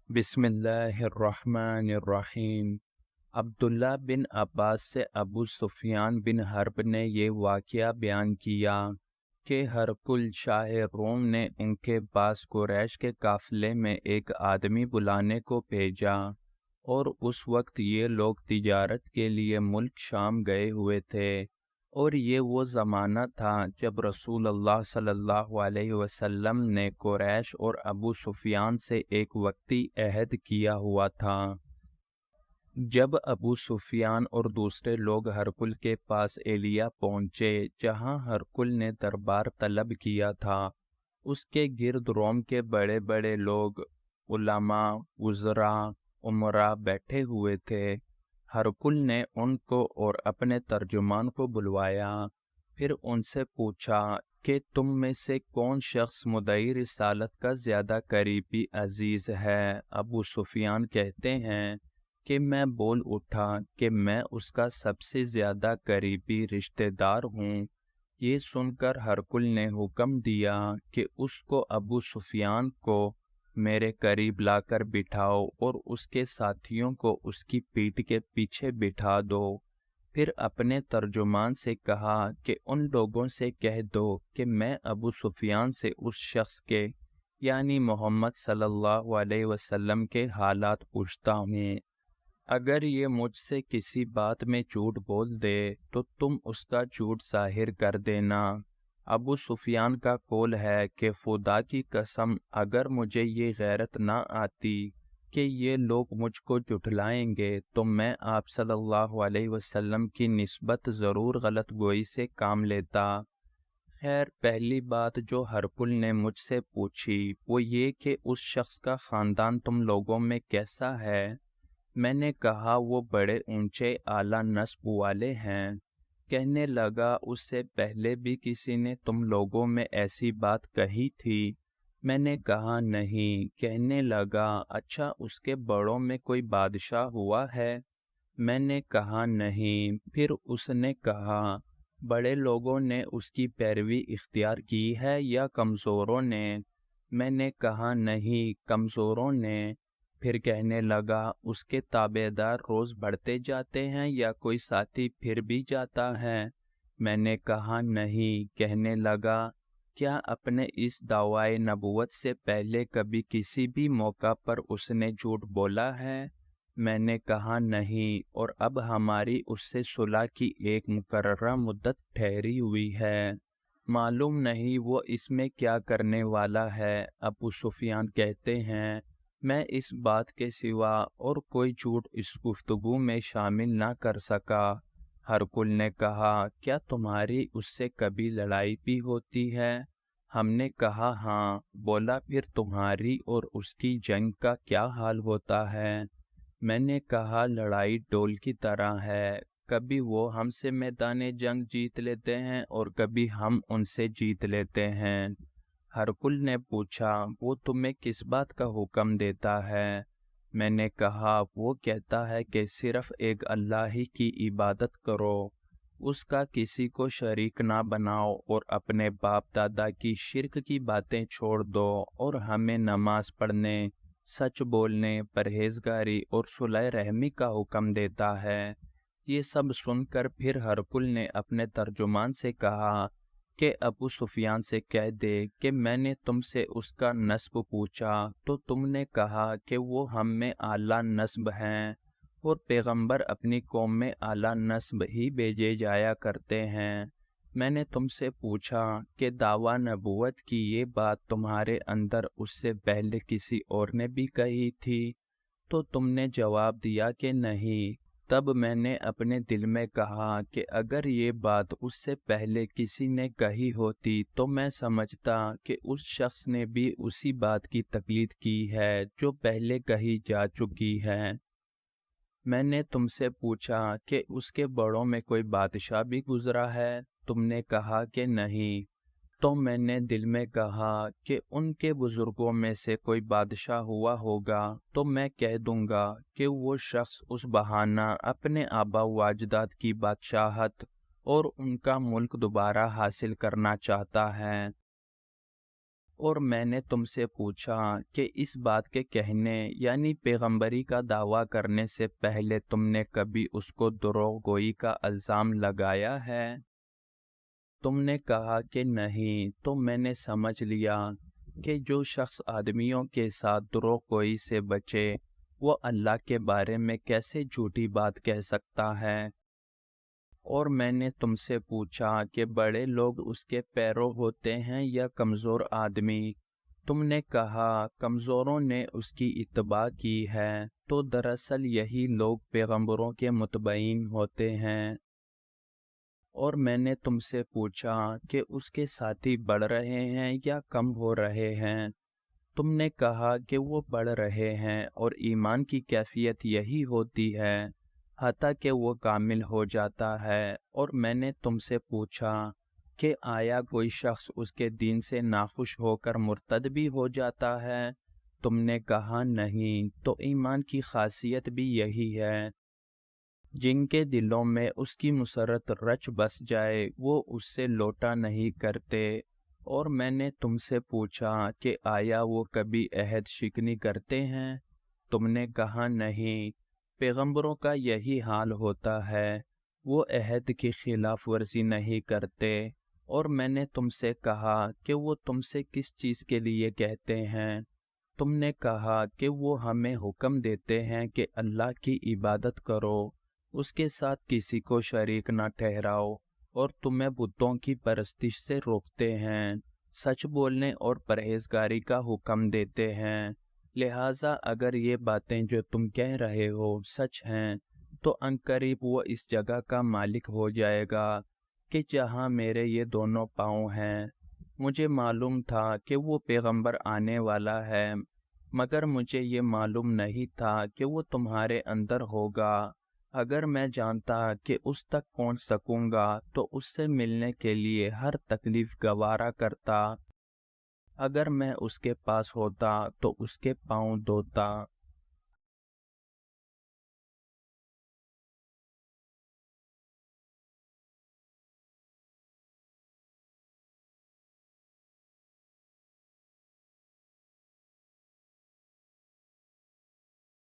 بسم اللہ الرحمن الرحیم۔ عبداللہ بن عباس سے ابو سفیان بن حرب نے یہ واقعہ بیان کیا کہ ہرقل شاہ روم نے ان کے پاس قریش کے قافلے میں ایک آدمی بلانے کو بھیجا، اور اس وقت یہ لوگ تجارت کے لیے ملک شام گئے ہوئے تھے، اور یہ وہ زمانہ تھا جب رسول اللہ صلی اللہ علیہ وسلم نے قریش اور ابو سفیان سے ایک وقتی عہد کیا ہوا تھا۔ جب ابو سفیان اور دوسرے لوگ ہرقل کے پاس ایلیا پہنچے جہاں ہرقل نے دربار طلب کیا تھا، اس کے گرد روم کے بڑے بڑے لوگ، علماء، وزراء، امراء بیٹھے ہوئے تھے۔ ہرقل نے ان کو اور اپنے ترجمان کو بلوایا، پھر ان سے پوچھا کہ تم میں سے کون شخص مدعی رسالت کا زیادہ قریبی عزیز ہے؟ ابو سفیان کہتے ہیں کہ میں بول اٹھا کہ میں اس کا سب سے زیادہ قریبی رشتہ دار ہوں۔ یہ سن کر ہرقل نے حکم دیا کہ اس کو ابو سفیان کو میرے قریب لا کر بٹھاؤ اور اس کے ساتھیوں کو اس کی پیٹھ کے پیچھے بٹھا دو۔ پھر اپنے ترجمان سے کہا کہ ان لوگوں سے کہہ دو کہ میں ابو سفیان سے اس شخص کے یعنی محمد صلی اللہ علیہ وسلم کے حالات پوچھتا ہوں۔ اگر یہ مجھ سے کسی بات میں جھوٹ بول دے تو تم اس کا جھوٹ ظاہر کر دینا۔ ابو سفیان کا قول ہے کہ خدا کی قسم اگر مجھے یہ غیرت نہ آتی کہ یہ لوگ مجھ کو جھٹلائیں گے تو میں آپ صلی اللہ علیہ وسلم کی نسبت ضرور غلط گوئی سے کام لیتا۔ خیر، پہلی بات جو ہرقل نے مجھ سے پوچھی وہ یہ کہ اس شخص کا خاندان تم لوگوں میں کیسا ہے؟ میں نے کہا وہ بڑے اونچے اعلیٰ نسب والے ہیں۔ کہنے لگا اس سے پہلے بھی کسی نے تم لوگوں میں ایسی بات کہی تھی؟ میں نے کہا نہیں۔ کہنے لگا اچھا اس کے بڑوں میں کوئی بادشاہ ہوا ہے؟ میں نے کہا نہیں۔ پھر اس نے کہا بڑے لوگوں نے اس کی پیروی اختیار کی ہے یا کمزوروں نے؟ میں نے کہا نہیں، کمزوروں نے۔ پھر کہنے لگا اس کے تابع دار روز بڑھتے جاتے ہیں یا کوئی ساتھی پھر بھی جاتا ہے؟ میں نے کہا نہیں۔ کہنے لگا کیا اپنے اس دعوی نبوت سے پہلے کبھی کسی بھی موقع پر اس نے جھوٹ بولا ہے؟ میں نے کہا نہیں، اور اب ہماری اس سے صلح کی ایک مقررہ مدت ٹھہری ہوئی ہے، معلوم نہیں وہ اس میں کیا کرنے والا ہے۔ ابو سفیان کہتے ہیں میں اس بات کے سوا اور کوئی جھوٹ اس گفتگو میں شامل نہ کر سکا۔ ہرقل نے کہا کیا تمہاری اس سے کبھی لڑائی بھی ہوتی ہے؟ ہم نے کہا ہاں۔ بولا پھر تمہاری اور اس کی جنگ کا کیا حال ہوتا ہے؟ میں نے کہا لڑائی ڈول کی طرح ہے، کبھی وہ ہم سے میدان جنگ جیت لیتے ہیں اور کبھی ہم ان سے جیت لیتے ہیں۔ ہرقل نے پوچھا وہ تمہیں کس بات کا حکم دیتا ہے؟ میں نے کہا وہ کہتا ہے کہ صرف ایک اللہ ہی کی عبادت کرو، اس کا کسی کو شریک نہ بناؤ، اور اپنے باپ دادا کی شرک کی باتیں چھوڑ دو، اور ہمیں نماز پڑھنے، سچ بولنے، پرہیزگاری اور صلح رحمی کا حکم دیتا ہے۔ یہ سب سن کر پھر ہرقل نے اپنے ترجمان سے کہا کہ ابو سفیان سے کہہ دے کہ میں نے تم سے اس کا نسب پوچھا تو تم نے کہا کہ وہ ہم میں اعلیٰ نسب ہیں، اور پیغمبر اپنی قوم میں اعلیٰ نسب ہی بھیجے جایا کرتے ہیں۔ میں نے تم سے پوچھا کہ دعویٰ نبوت کی یہ بات تمہارے اندر اس سے پہلے کسی اور نے بھی کہی تھی؟ تو تم نے جواب دیا کہ نہیں۔ تب میں نے اپنے دل میں کہا کہ اگر یہ بات اس سے پہلے کسی نے کہی ہوتی تو میں سمجھتا کہ اس شخص نے بھی اسی بات کی تقلید کی ہے جو پہلے کہی جا چکی ہے۔ میں نے تم سے پوچھا کہ اس کے بڑوں میں کوئی بادشاہ بھی گزرا ہے؟ تم نے کہا کہ نہیں۔ تو میں نے دل میں کہا کہ ان کے بزرگوں میں سے کوئی بادشاہ ہوا ہوگا تو میں کہہ دوں گا کہ وہ شخص اس بہانہ اپنے آبا و اجداد کی بادشاہت اور ان کا ملک دوبارہ حاصل کرنا چاہتا ہے۔ اور میں نے تم سے پوچھا کہ اس بات کے کہنے یعنی پیغمبری کا دعویٰ کرنے سے پہلے تم نے کبھی اس کو دروغ گوئی کا الزام لگایا ہے؟ تم نے کہا کہ نہیں، تو میں نے سمجھ لیا کہ جو شخص آدمیوں کے ساتھ دروغ گوئی سے بچے وہ اللہ کے بارے میں کیسے جھوٹی بات کہہ سکتا ہے؟ اور میں نے تم سے پوچھا کہ بڑے لوگ اس کے پیرو ہوتے ہیں یا کمزور آدمی؟ تم نے کہا کمزوروں نے اس کی اتباع کی ہے، تو دراصل یہی لوگ پیغمبروں کے متبعین ہوتے ہیں۔ اور میں نے تم سے پوچھا کہ اس کے ساتھی بڑھ رہے ہیں یا کم ہو رہے ہیں؟ تم نے کہا کہ وہ بڑھ رہے ہیں، اور ایمان کی کیفیت یہی ہوتی ہے حتیٰ کہ وہ کامل ہو جاتا ہے۔ اور میں نے تم سے پوچھا کہ آیا کوئی شخص اس کے دین سے ناخوش ہو کر مرتد بھی ہو جاتا ہے؟ تم نے کہا نہیں، تو ایمان کی خاصیت بھی یہی ہے۔ جن کے دلوں میں اس کی مسرت رچ بس جائے وہ اس سے لوٹا نہیں کرتے۔ اور میں نے تم سے پوچھا کہ آیا وہ کبھی عہد شکنی کرتے ہیں؟ تم نے کہا نہیں، پیغمبروں کا یہی حال ہوتا ہے، وہ عہد کی خلاف ورزی نہیں کرتے۔ اور میں نے تم سے کہا کہ وہ تم سے کس چیز کے لیے کہتے ہیں؟ تم نے کہا کہ وہ ہمیں حکم دیتے ہیں کہ اللہ کی عبادت کرو، اس کے ساتھ کسی کو شریک نہ ٹھہراؤ، اور تمہیں بتوں کی پرستش سے روکتے ہیں، سچ بولنے اور پرہیزگاری کا حکم دیتے ہیں۔ لہٰذا اگر یہ باتیں جو تم کہہ رہے ہو سچ ہیں تو عنقریب وہ اس جگہ کا مالک ہو جائے گا کہ جہاں میرے یہ دونوں پاؤں ہیں۔ مجھے معلوم تھا کہ وہ پیغمبر آنے والا ہے، مگر مجھے یہ معلوم نہیں تھا کہ وہ تمہارے اندر ہوگا۔ اگر میں جانتا کہ اس تک پہنچ سکوں گا تو اس سے ملنے کے لیے ہر تکلیف گوارا کرتا۔ اگر میں اس کے پاس ہوتا تو اس کے پاؤں دھوتا۔